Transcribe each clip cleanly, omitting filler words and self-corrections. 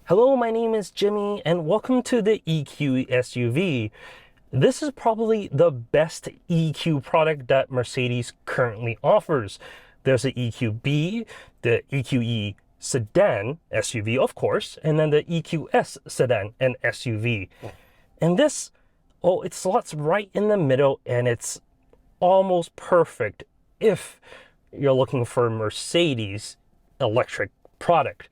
Hello, my name is Jimmy, and welcome to the EQE SUV. This is probably the best EQ product that Mercedes currently offers. There's the EQB, the EQE sedan SUV, of course, and then the EQS sedan and SUV. And this, it slots right in the middle, and it's almost perfect if you're looking for a Mercedes electric product.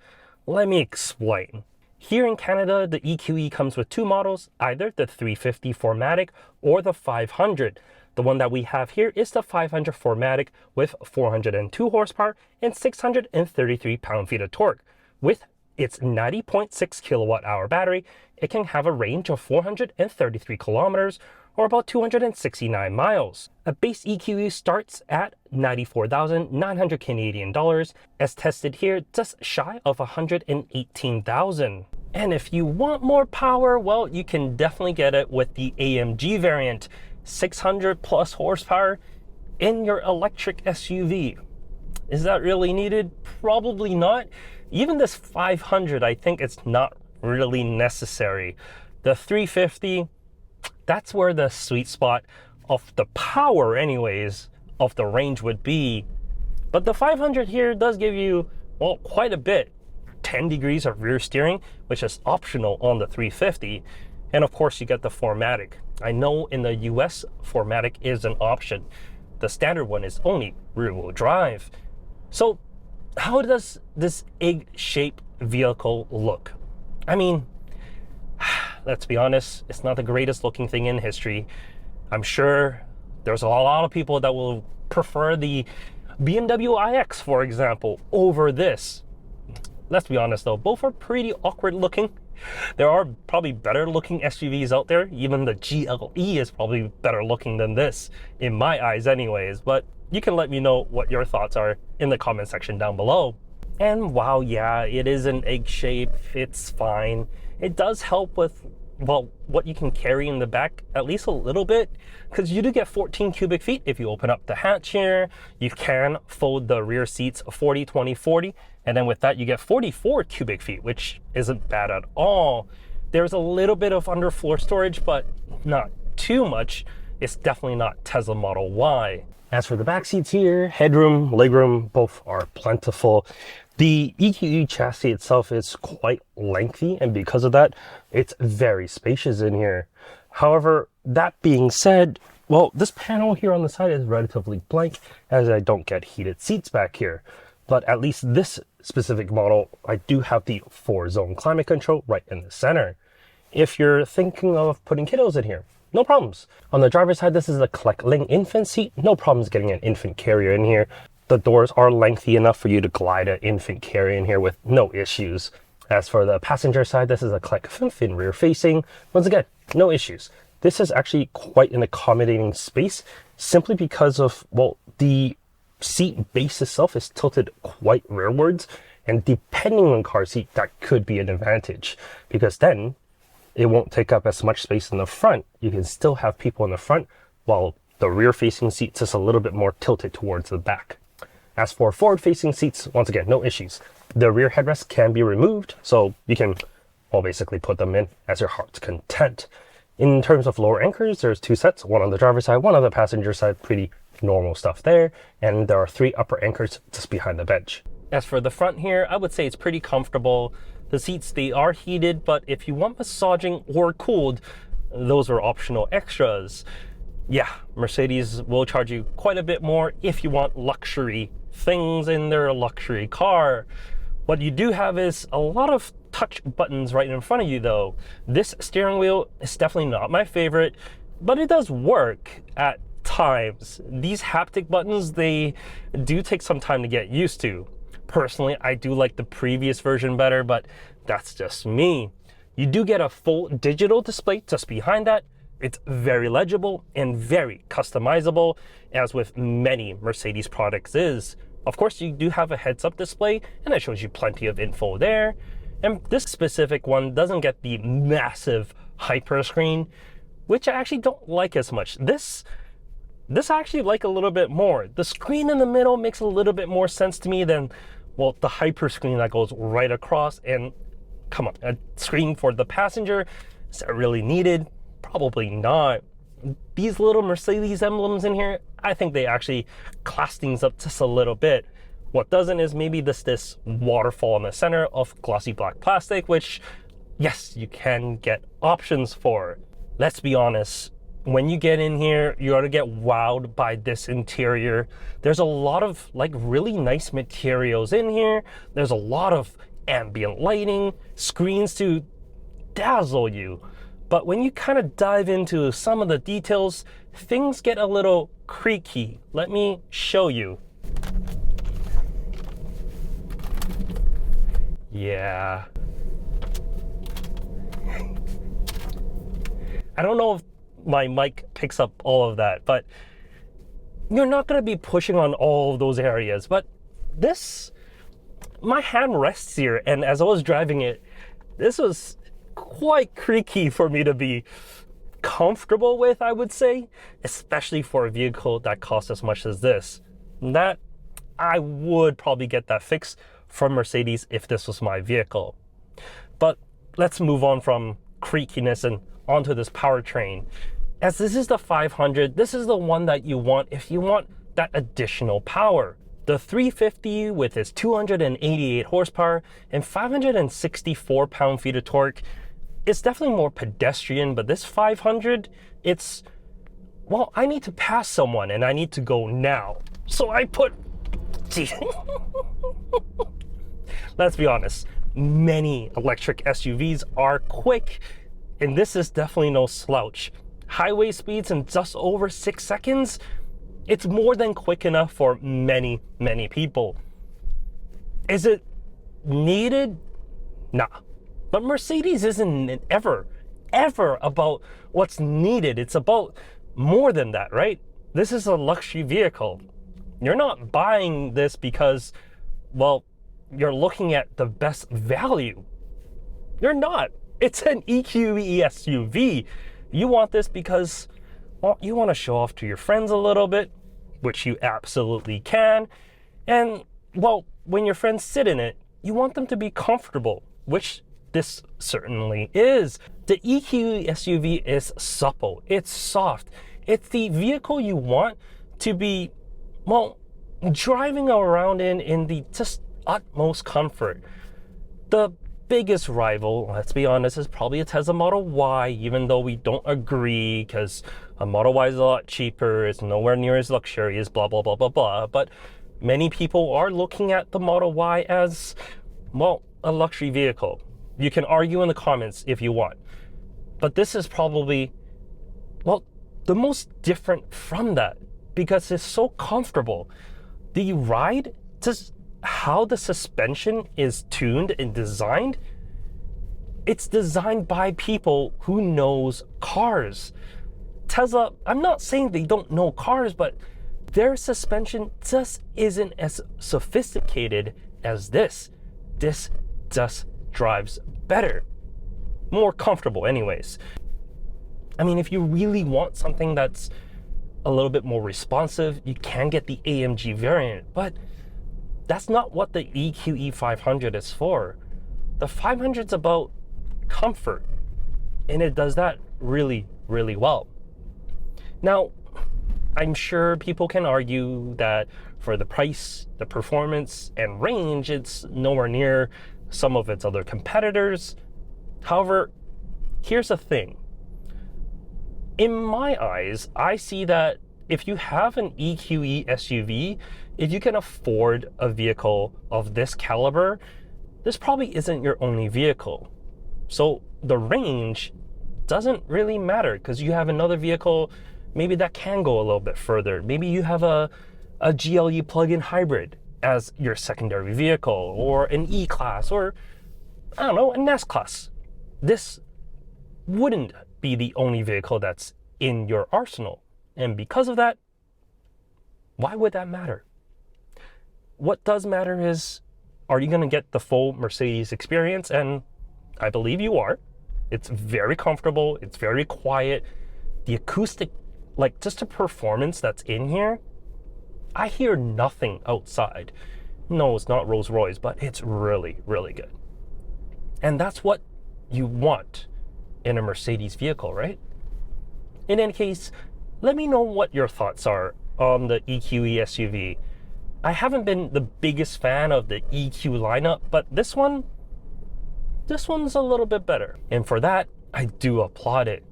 Let me explain. Here in Canada, the EQE comes with two models, either the 350 4MATIC or the 500. The one that we have here is the 500 4MATIC with 402 horsepower and 633 pound-feet of torque. With its 90.6 kilowatt-hour battery, it can have a range of 433 kilometers or about 269 miles. A base EQE starts at 94,900 Canadian dollars, as tested here just shy of 118,000. And if you want more power, well, you can definitely get it with the AMG variant, 600 plus horsepower in your electric SUV. Is that really needed? Probably not. Even this 500, I think it's not really necessary. The 350, that's where the sweet spot of the power anyways of the range would be. But the 500 here does give you, well, quite a bit. 10 degrees of rear steering, which is optional on the 350. And of course you get the 4MATIC. I know in the US 4MATIC is an option. The standard one is only rear wheel drive. So how does this egg-shaped vehicle look? I mean, let's be honest, it's not the greatest looking thing in history. I'm sure there's a lot of people that will prefer the BMW iX, for example, over this. Let's be honest though, both are pretty awkward looking. There are probably better looking SUVs out there. Even the GLE is probably better looking than this, in my eyes anyways. But you can let me know what your thoughts are in the comment section down below. And while, yeah, it is an egg shape, it's fine. It does help with, well, what you can carry in the back, at least a little bit, because you do get 14 cubic feet if you open up the hatch here. You can fold the rear seats 40, 20, 40, and then with that you get 44 cubic feet, which isn't bad at all. There's a little bit of underfloor storage, but not too much. It's definitely not Tesla Model Y. As for the back seats here, headroom, legroom, both are plentiful. The EQE chassis itself is quite lengthy, and because of that, it's very spacious in here. However, that being said, well, this panel here on the side is relatively blank, as I don't get heated seats back here. But at least this specific model, I do have the 4-zone climate control right in the center. If you're thinking of putting kiddos in here, no problems. On the driver's side, this is a Collect Link infant seat. No problems getting an infant carrier in here. The doors are lengthy enough for you to glide an infant carrier in here with no issues. As for the passenger side, this is a Collect fin rear facing. Once again, no issues. This is actually quite an accommodating space simply because of, well, the seat base itself is tilted quite rearwards, and depending on car seat, that could be an advantage because then it won't take up as much space in the front. You can still have people in the front while the rear facing seats is a little bit more tilted towards the back. As for forward facing seats, once again, no issues. The rear headrest can be removed, so you can, well, basically put them in as your heart's content. In terms of lower anchors, there's two sets, one on the driver's side, one on the passenger side, pretty normal stuff there. And there are 3 upper anchors just behind the bench. As for the front here, I would say it's pretty comfortable. The seats, they are heated, but if you want massaging or cooled, those are optional extras. Yeah, Mercedes will charge you quite a bit more if you want luxury things in their luxury car. What you do have is a lot of touch buttons right in front of you though. This steering wheel is definitely not my favorite, but it does work at times. These haptic buttons, they do take some time to get used to. Personally, I do like the previous version better, but that's just me. You do get a full digital display just behind that. It's very legible and very customizable, as with many Mercedes products is. Of course, you do have a heads-up display, and it shows you plenty of info there. And this specific one doesn't get the massive hyper screen, which I actually don't like as much. This I actually like a little bit more. The screen in the middle makes a little bit more sense to me than, well, the hyper screen that goes right across. And come on, a screen for the passenger, is that really needed? Probably not. These little Mercedes emblems in here, I think they actually class things up just a little bit. What doesn't is maybe this waterfall in the center of glossy black plastic, which, yes, you can get options for. Let's be honest, when you get in here, you're gonna get wowed by this interior. There's a lot of like really nice materials in here. There's a lot of ambient lighting, screens to dazzle you. But when you kind of dive into some of the details, things get a little creaky. Let me show you. Yeah. I don't know if my mic picks up all of that, but you're not going to be pushing on all of those areas. But this, my hand rests here, and as I was driving it, this was quite creaky for me to be comfortable with, I would say, especially for a vehicle that costs as much as this. That, I would probably get that fixed from Mercedes if this was my vehicle. But let's move on from creakiness and onto this powertrain. As this is the 500, this is the one that you want if you want that additional power. The 350 with its 288 horsepower and 564 pound-feet of torque is definitely more pedestrian, but this 500, it's, well, I need to pass someone and I need to go now. So I put, let's be honest, many electric SUVs are quick, and this is definitely no slouch. Highway speeds in just over 6 seconds, it's more than quick enough for many, many people. Is it needed? Nah. But Mercedes isn't ever about what's needed. It's about more than that, right? This is a luxury vehicle. You're not buying this because, well, you're looking at the best value. You're not. It's an EQE SUV. You want this because, well, you want to show off to your friends a little bit, which you absolutely can. And, well, when your friends sit in it, you want them to be comfortable, which this certainly is. The EQE SUV is supple, it's soft. It's the vehicle you want to be, well, driving around in the just utmost comfort. The biggest rival, let's be honest, is probably a Tesla Model Y, even though we don't agree, because a Model Y is a lot cheaper, it's nowhere near as luxurious, blah, blah, blah, blah, blah. But many people are looking at the Model Y as, well, a luxury vehicle. You can argue in the comments if you want. But this is probably, well, the most different from that, because it's so comfortable. The ride, just how the suspension is tuned and designed, it's designed by people who knows cars. Tesla, I'm not saying they don't know cars, but their suspension just isn't as sophisticated as this. This just drives better, more comfortable anyways. I mean, if you really want something that's a little bit more responsive, you can get the AMG variant, but that's not what the EQE 500 is for. The 500's about comfort, and it does that really, really well. Now, I'm sure people can argue that for the price, the performance, and range, it's nowhere near some of its other competitors. However, here's the thing. In my eyes, I see that if you have an EQE SUV, if you can afford a vehicle of this caliber, this probably isn't your only vehicle. So the range doesn't really matter, because you have another vehicle maybe that can go a little bit further. Maybe you have a GLE plug-in hybrid as your secondary vehicle, or an E-Class, or I don't know, an S-Class. This wouldn't be the only vehicle that's in your arsenal. And because of that, why would that matter? What does matter is, are you going to get the full Mercedes experience? And I believe you are. It's very comfortable. It's very quiet. The acoustic, like just the performance that's in here, I hear nothing outside. No, it's not Rolls-Royce, but it's really, really good. And that's what you want in a Mercedes vehicle, right? In any case, let me know what your thoughts are on the EQE SUV. I haven't been the biggest fan of the EQ lineup, but this one's a little bit better. And for that, I do applaud it.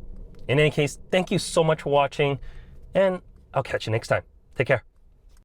In any case, thank you so much for watching, and I'll catch you next time. Take care.